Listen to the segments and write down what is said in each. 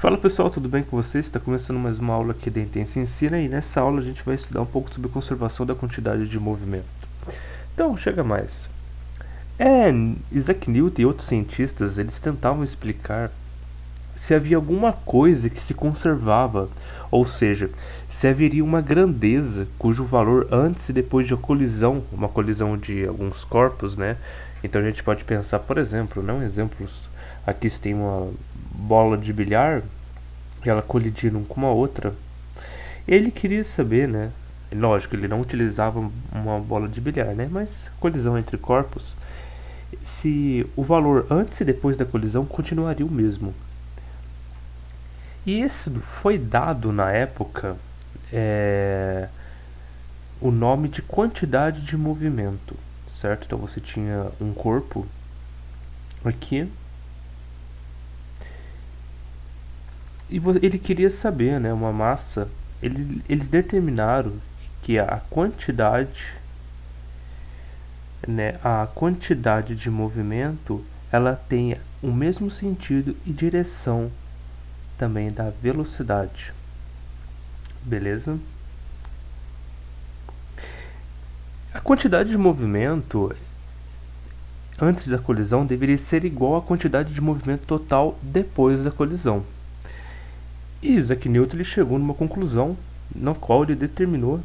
Fala pessoal, tudo bem com vocês? Está começando mais uma aula aqui da Intensa Ensina e nessa aula a gente vai estudar um pouco sobre conservação da quantidade de movimento. Então, chega mais. Isaac Newton e outros cientistas, eles tentavam explicar se havia alguma coisa que se conservava, ou seja, se haveria uma grandeza cujo valor antes e depois de uma colisão de alguns corpos, né? Então a gente pode pensar, por exemplo, não exemplos, aqui se tem uma bola de bilhar e ela colidiram com uma outra. Ele queria saber, né? Lógico, ele não utilizava uma bola de bilhar, né? Mas colisão entre corpos, se o valor antes e depois da colisão continuaria o mesmo. E esse foi dado na época o nome de quantidade de movimento, certo? Então você tinha um corpo aqui e ele queria saber, né, uma massa. Eles determinaram que a quantidade de movimento ela tem o mesmo sentido e direção também da velocidade. Beleza? A quantidade de movimento antes da colisão deveria ser igual à quantidade de movimento total depois da colisão. E Isaac Newton ele chegou numa conclusão na qual ele determinou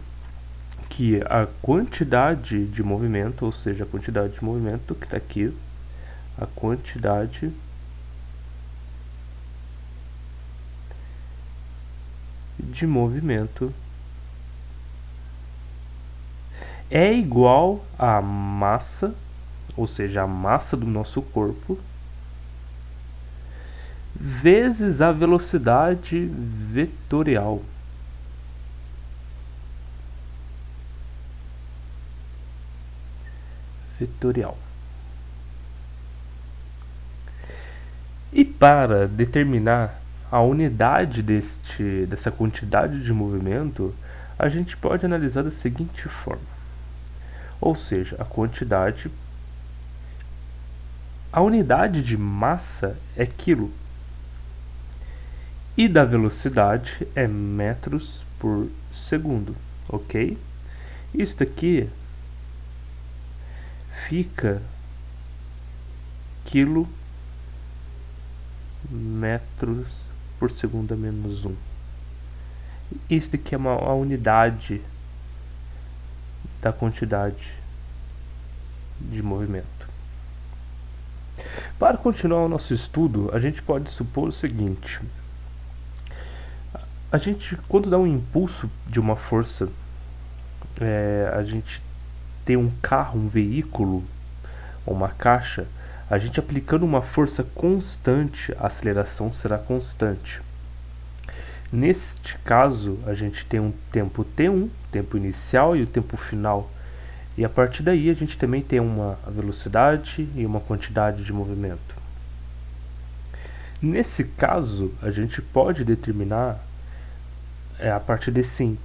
que a quantidade de movimento, ou seja, a quantidade de movimento que está aqui, a quantidade de movimento é igual à massa, ou seja, a massa do nosso corpo, vezes a velocidade vetorial. E para determinar a unidade dessa quantidade de movimento, a gente pode analisar da seguinte forma. Ou seja, a unidade de massa é quilo e da velocidade é metros por segundo, ok? Isso daqui fica quilo metros por segundo a menos 1. Isso daqui é a unidade da quantidade de movimento. Para continuar o nosso estudo, a gente pode supor o seguinte: a gente, quando dá um impulso de uma força, a gente tem um carro, um veículo, uma caixa, a gente aplicando uma força constante, a aceleração será constante. Neste caso, a gente tem um tempo t1, tempo inicial e o tempo final. E a partir daí a gente também tem uma velocidade e uma quantidade de movimento. Nesse caso, a gente pode determinar, a partir desse,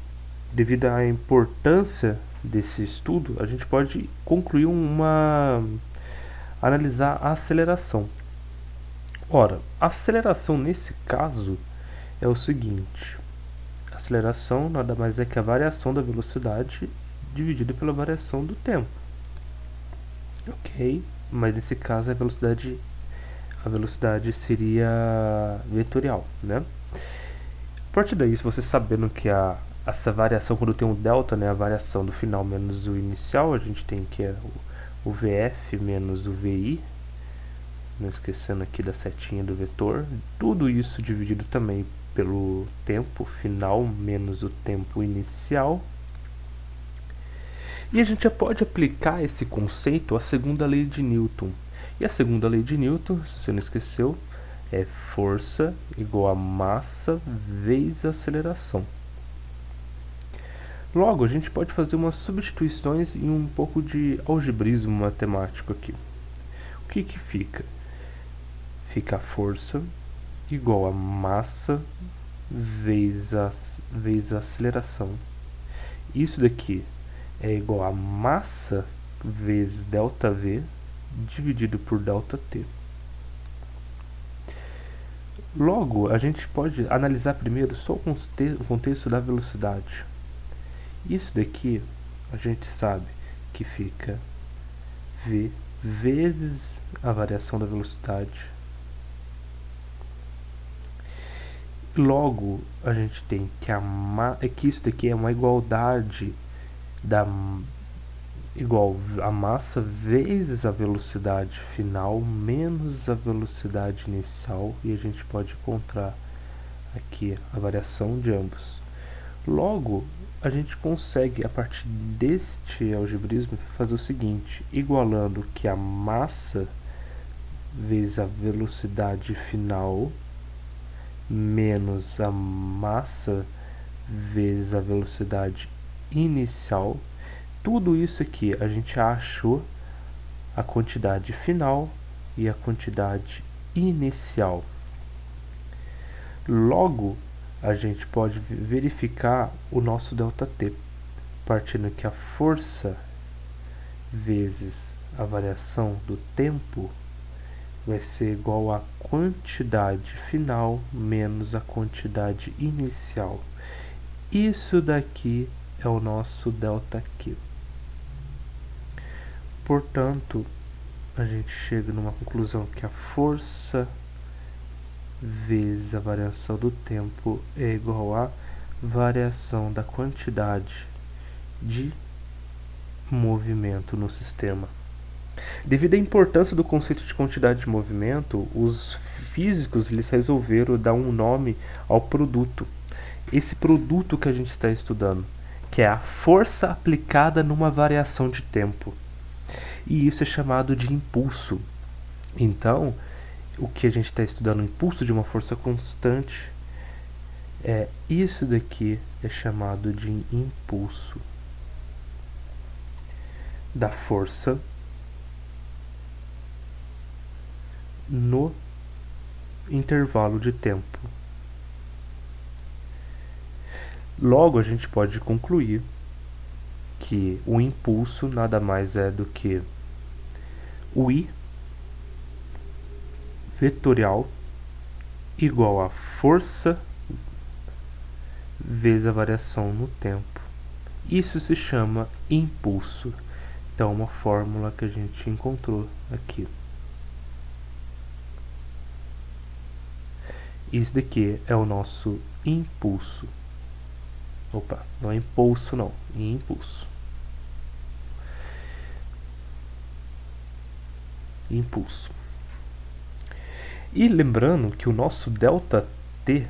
devido à importância desse estudo, a gente pode concluir analisar a aceleração. Ora, a aceleração nesse caso é o seguinte: a aceleração nada mais é que a variação da velocidade dividida pela variação do tempo. Ok, mas nesse caso a velocidade seria vetorial, né? A partir daí, se você sabendo que essa variação, quando tem um delta, né, a variação do final menos o inicial, a gente tem que é o VF menos o VI, não esquecendo aqui da setinha do vetor, tudo isso dividido também pelo tempo final menos o tempo inicial. E a gente já pode aplicar esse conceito à segunda lei de Newton. E a segunda lei de Newton, se você não esqueceu, é força igual a massa vezes a aceleração. Logo, a gente pode fazer umas substituições e um pouco de algebrismo matemático aqui. O que fica? Fica a força igual a massa vezes a aceleração. Isso daqui é igual a massa vezes ΔV dividido por ΔT. Logo, a gente pode analisar primeiro só o contexto da velocidade. Isso daqui a gente sabe que fica v vezes a variação da velocidade. Logo, a gente tem que isso daqui é uma igualdade igual a massa vezes a velocidade final menos a velocidade inicial, e a gente pode encontrar aqui a variação de ambos. Logo, a gente consegue, a partir deste algebrismo, fazer o seguinte, igualando que a massa vezes a velocidade final menos a massa vezes a velocidade inicial. Tudo isso aqui a gente achou a quantidade final e a quantidade inicial. Logo, a gente pode verificar o nosso ΔT, partindo que a força vezes a variação do tempo vai ser igual à quantidade final menos a quantidade inicial. Isso daqui é o nosso ΔQ. Portanto, a gente chega numa conclusão que a força vezes a variação do tempo é igual à variação da quantidade de movimento no sistema. Devido à importância do conceito de quantidade de movimento, os físicos eles resolveram dar um nome ao produto. Esse produto que a gente está estudando, que é a força aplicada numa variação de tempo. E isso é chamado de impulso. Então, o que a gente está estudando, o impulso de uma força constante, isso daqui é chamado de impulso da força no intervalo de tempo. Logo, a gente pode concluir que o impulso nada mais é do que o I vetorial igual a força vezes a variação no tempo. Isso se chama impulso. Então, uma fórmula que a gente encontrou aqui. Isso daqui é o nosso impulso. Opa, não é impulso não, é impulso. Impulso. E lembrando que o nosso ΔT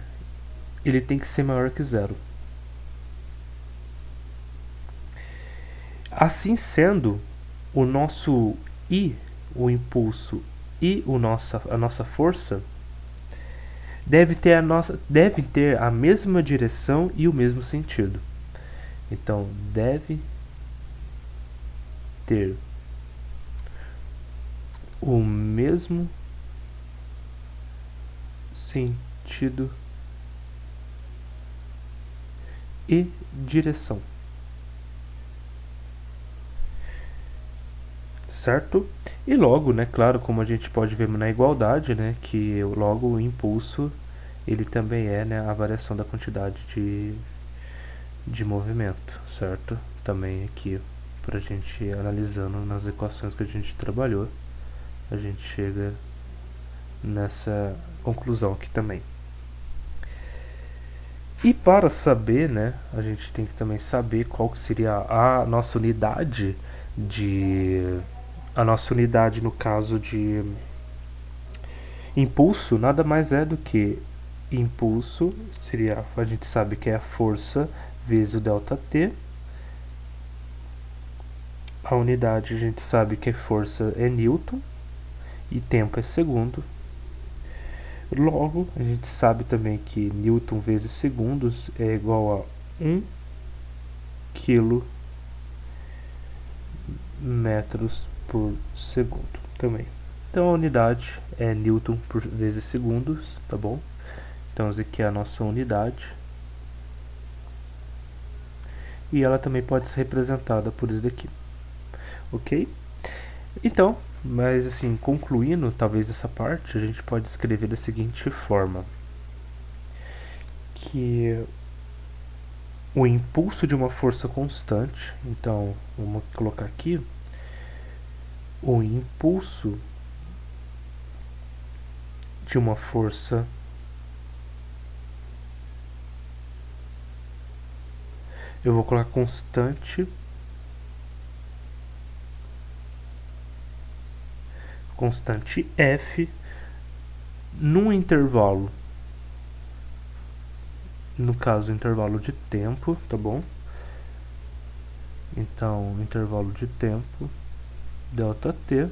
ele tem que ser maior que zero. Assim sendo, o nosso I, o impulso, e a nossa força deve ter a mesma direção e o mesmo sentido. Então, deve ter o mesmo sentido e direção. Certo? E logo, né, claro, como a gente pode ver na igualdade, né, que logo o impulso ele também é, né, a variação da quantidade de movimento, certo? Também aqui, para a gente ir analisando nas equações que a gente trabalhou, a gente chega nessa conclusão aqui também. E para saber, né, a gente tem que também saber qual que seria a nossa unidade no caso de impulso, nada mais é do que impulso, seria, a gente sabe que é a força vezes o ΔT. A unidade a gente sabe que a força é Newton e tempo é segundo. Logo, a gente sabe também que Newton vezes segundos é igual a 1 km por segundo também. Então a unidade é Newton por vezes segundos, tá bom? Então essa aqui é a nossa unidade. E ela também pode ser representada por isso daqui. Ok? Então, Mas assim, concluindo talvez essa parte, a gente pode escrever da seguinte forma: que o impulso de uma força constante, então vamos colocar aqui, o impulso de uma força eu vou colocar constante F num intervalo, no caso intervalo de tempo, tá bom? Então intervalo de tempo delta t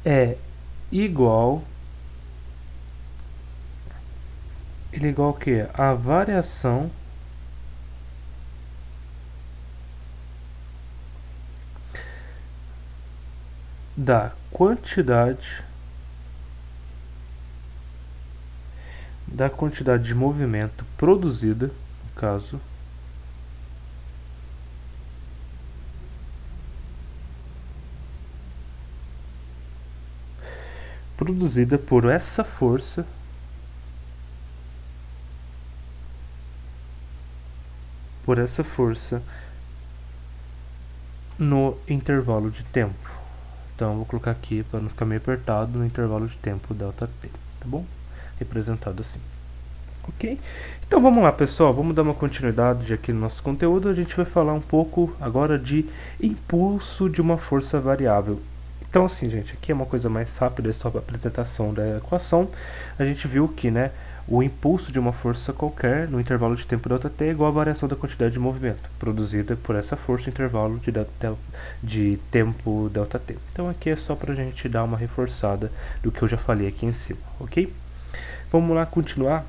é igual, ele é igual ao que? A variação da quantidade de movimento produzida, no caso, produzida por essa força no intervalo de tempo. Então, vou colocar aqui para não ficar meio apertado, no intervalo de tempo delta t, tá bom? Representado assim. Ok? Então vamos lá, pessoal, vamos dar uma continuidade aqui no nosso conteúdo. A gente vai falar um pouco agora de impulso de uma força variável. Então assim, gente, aqui é uma coisa mais rápida, é só a apresentação da equação. A gente viu que, né, o impulso de uma força qualquer no intervalo de tempo ΔT é igual à variação da quantidade de movimento produzida por essa força no intervalo de tempo ΔT. Então aqui é só para a gente dar uma reforçada do que eu já falei aqui em cima, ok? Vamos lá continuar.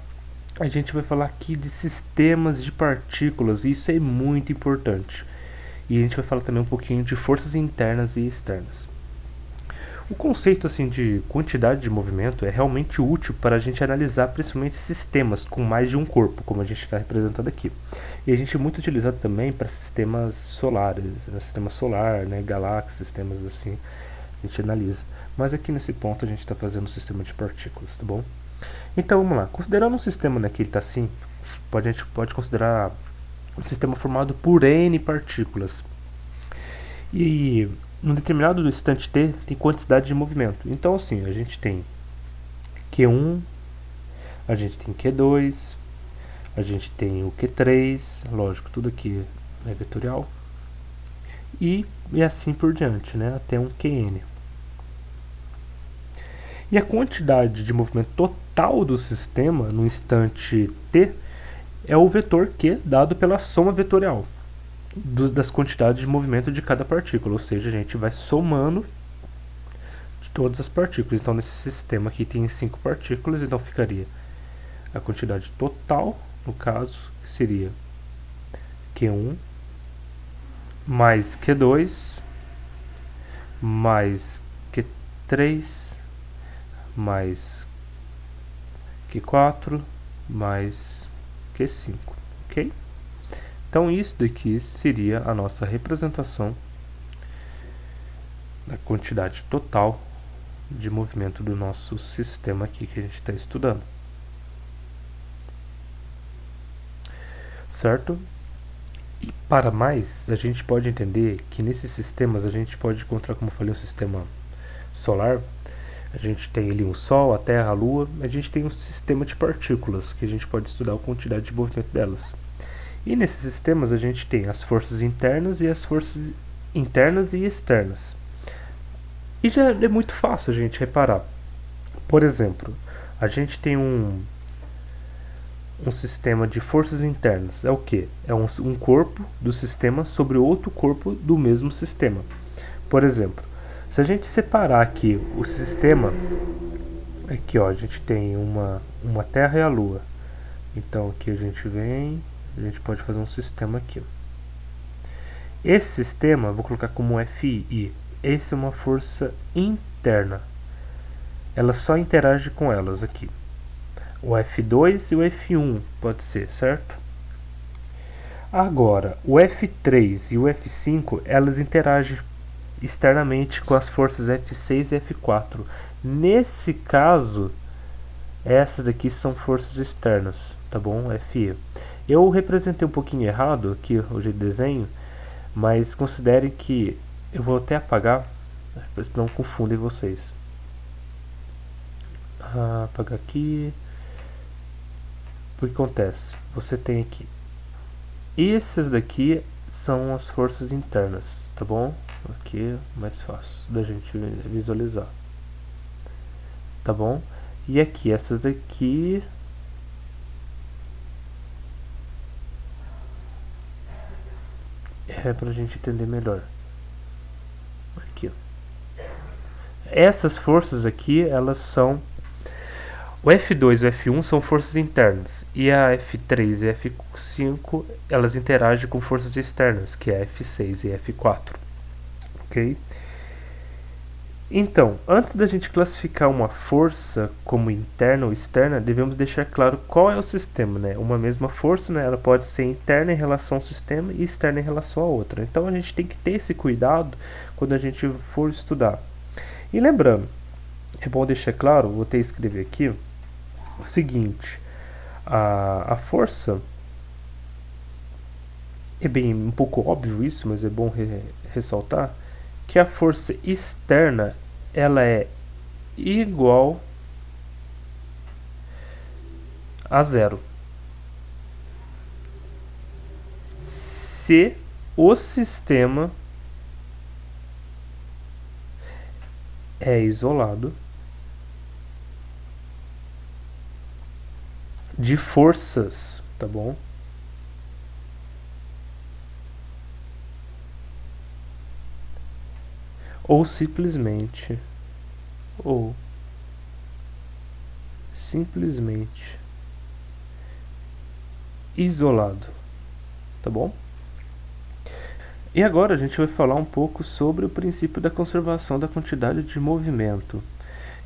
A gente vai falar aqui de sistemas de partículas, e isso é muito importante. E a gente vai falar também um pouquinho de forças internas e externas. O conceito assim de quantidade de movimento é realmente útil para a gente analisar principalmente sistemas com mais de um corpo, como a gente está representando aqui. E a gente é muito utilizado também para sistemas solares, né? Sistema solar, né? Galáxias, sistemas assim, a gente analisa. Mas aqui nesse ponto a gente está fazendo um sistema de partículas, tá bom? Então vamos lá, considerando um sistema, né, que ele está assim, a gente pode considerar um sistema formado por N partículas. E num determinado instante t tem quantidade de movimento. Então assim, a gente tem Q1, a gente tem Q2, a gente tem o Q3, lógico, tudo aqui é vetorial, e assim por diante, né, até um Qn. E a quantidade de movimento total do sistema no instante t é o vetor Q dado pela soma vetorial das quantidades de movimento de cada partícula, ou seja, a gente vai somando de todas as partículas. Então nesse sistema aqui tem 5 partículas, então ficaria a quantidade total, no caso, que seria Q1 mais Q2 mais Q3 mais Q4 mais Q5, ok? Então isso daqui seria a nossa representação da quantidade total de movimento do nosso sistema aqui que a gente está estudando. Certo? E para mais, a gente pode entender que nesses sistemas a gente pode encontrar, como eu falei, um sistema solar. A gente tem ali o Sol, a Terra, a Lua. A gente tem um sistema de partículas que a gente pode estudar a quantidade de movimento delas. E nesses sistemas a gente tem as forças internas e as forças internas e externas. E já é muito fácil a gente reparar. Por exemplo, a gente tem um sistema de forças internas. É o que? É um corpo do sistema sobre outro corpo do mesmo sistema. Por exemplo, se a gente separar aqui o sistema, aqui ó, a gente tem uma Terra e a Lua. Então aqui a gente vem, a gente pode fazer um sistema aqui. Esse sistema, vou colocar como FI. Essa é uma força interna. Ela só interage com elas aqui. O F2 e o F1 pode ser, certo? Agora, o F3 e o F5, elas interagem externamente com as forças F6 e F4. Nesse caso, essas daqui são forças externas, tá bom? FE. Eu representei um pouquinho errado aqui o jeito de desenho, mas considerem que eu vou até apagar, senão confundem vocês. Apagar aqui. O que acontece? Você tem aqui. Esses daqui são as forças internas, tá bom? Aqui é mais fácil da gente visualizar, tá bom? E aqui, essas daqui é pra gente entender melhor. Aqui, ó. Essas forças aqui, elas são o F2 e o F1 são forças internas, e a F3 e a F5 elas interagem com forças externas, que é a F6 e a F4, ok? Então, antes da gente classificar uma força como interna ou externa, devemos deixar claro qual é o sistema, né? Uma mesma força, né, ela pode ser interna em relação ao sistema e externa em relação a outra. Então a gente tem que ter esse cuidado quando a gente for estudar. E lembrando, é bom deixar claro, vou até escrever aqui, o seguinte, a força, é bem um pouco óbvio isso, mas é bom ressaltar, que a força externa ela é igual a zero se o sistema é isolado de forças, tá bom? Ou simplesmente isolado, tá bom? E agora a gente vai falar um pouco sobre o princípio da conservação da quantidade de movimento.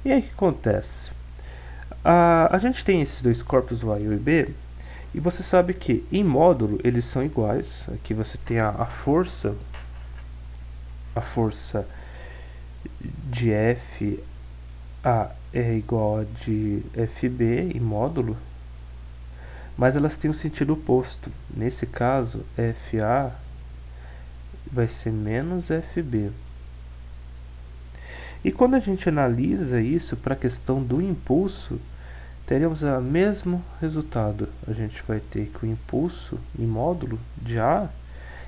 E aí o que acontece? A gente tem esses dois corpos, o A e o B, e você sabe que em módulo eles são iguais. Aqui você tem a força de FA é igual a de FB em módulo, mas elas têm um sentido oposto. Nesse caso, FA vai ser menos FB. E quando a gente analisa isso para a questão do impulso, teremos o mesmo resultado. A gente vai ter que o impulso em módulo de A,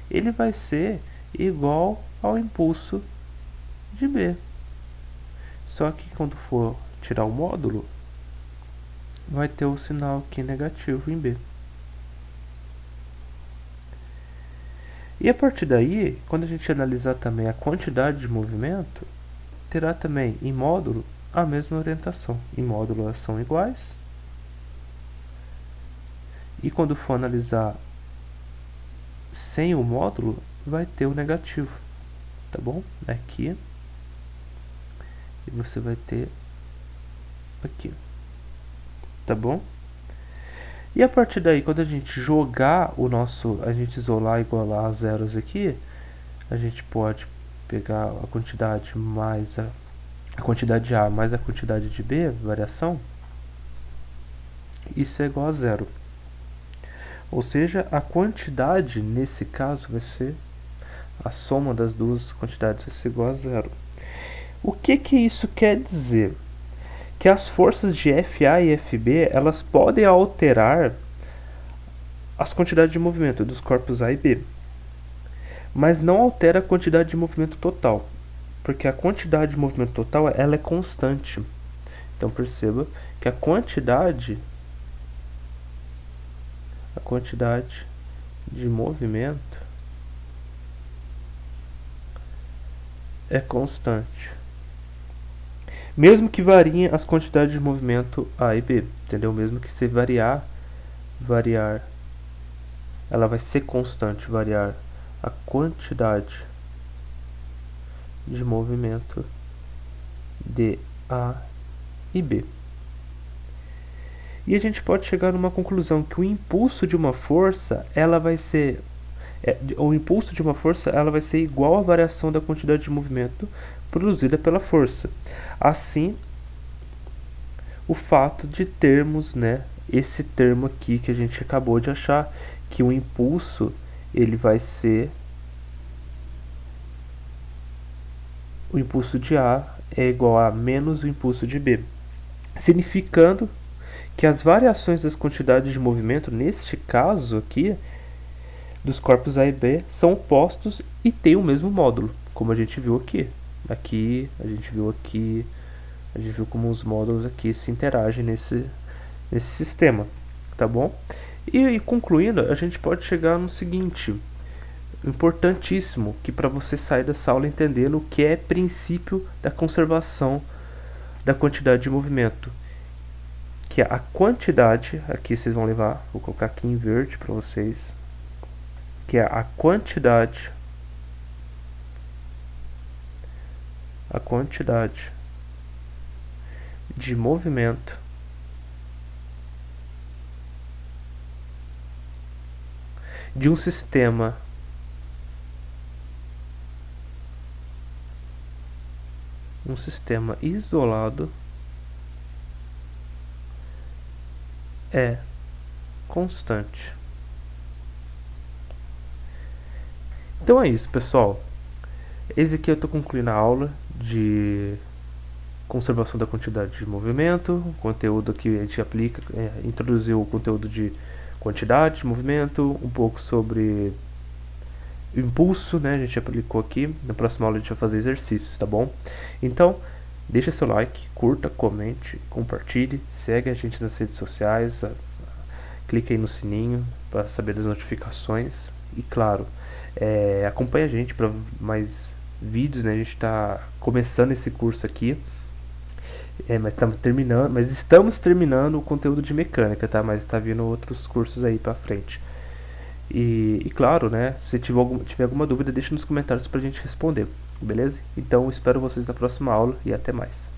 ele vai ser igual ao impulso de B. Só que quando for tirar o módulo, vai ter o sinal aqui negativo em B. E a partir daí, quando a gente analisar também a quantidade de movimento, terá também em módulo a mesma orientação. Em módulo elas são iguais. E quando for analisar sem o módulo, vai ter o negativo, tá bom? Aqui. E você vai ter aqui, tá bom? E a partir daí, quando a gente jogar a gente isolar e igualar a zeros aqui, a gente pode pegar a quantidade mais a quantidade de A mais a quantidade de B, variação, isso é igual a zero. Ou seja, a quantidade, nesse caso, vai ser a soma das duas quantidades vai ser igual a zero. O que isso quer dizer? Que as forças de FA e FB, elas podem alterar as quantidades de movimento dos corpos A e B, mas não altera a quantidade de movimento total, porque a quantidade de movimento total ela é constante. Então perceba que a quantidade de movimento é constante, mesmo que variem as quantidades de movimento A e B, entendeu? Mesmo que se variar, ela vai ser constante, variar a quantidade de movimento de A e B. E a gente pode chegar numa conclusão que o impulso de uma força, ela vai ser O impulso de uma força ela vai ser igual à variação da quantidade de movimento produzida pela força. Assim, o fato de termos, né, esse termo aqui que a gente acabou de achar, que o impulso ele vai ser o impulso de A é igual a menos o impulso de B, significando que as variações das quantidades de movimento, neste caso aqui, dos corpos A e B, são opostos e têm o mesmo módulo, como a gente viu aqui. A gente viu como os módulos aqui se interagem nesse sistema, tá bom? E concluindo, a gente pode chegar no seguinte, importantíssimo, que para você sair dessa aula entendendo o que é princípio da conservação da quantidade de movimento, que é a quantidade, aqui vocês vão levar, vou colocar aqui em verde para vocês, que é a quantidade de movimento de um sistema isolado é constante. Então é isso, pessoal. Esse aqui eu estou concluindo a aula de conservação da quantidade de movimento, o conteúdo que a gente aplica, introduziu o conteúdo de quantidade de movimento, um pouco sobre impulso, né, a gente aplicou aqui. Na próxima aula a gente vai fazer exercícios, tá bom? Então, deixa seu like, curta, comente, compartilhe, segue a gente nas redes sociais, clique aí no sininho para saber das notificações e, claro, acompanhe a gente para mais vídeos, né? A gente está começando esse curso aqui, mas estamos terminando o conteúdo de mecânica, tá? Mas está vindo outros cursos aí para frente. E claro, né? Se tiver alguma dúvida, deixe nos comentários para a gente responder, beleza? Então espero vocês na próxima aula e até mais.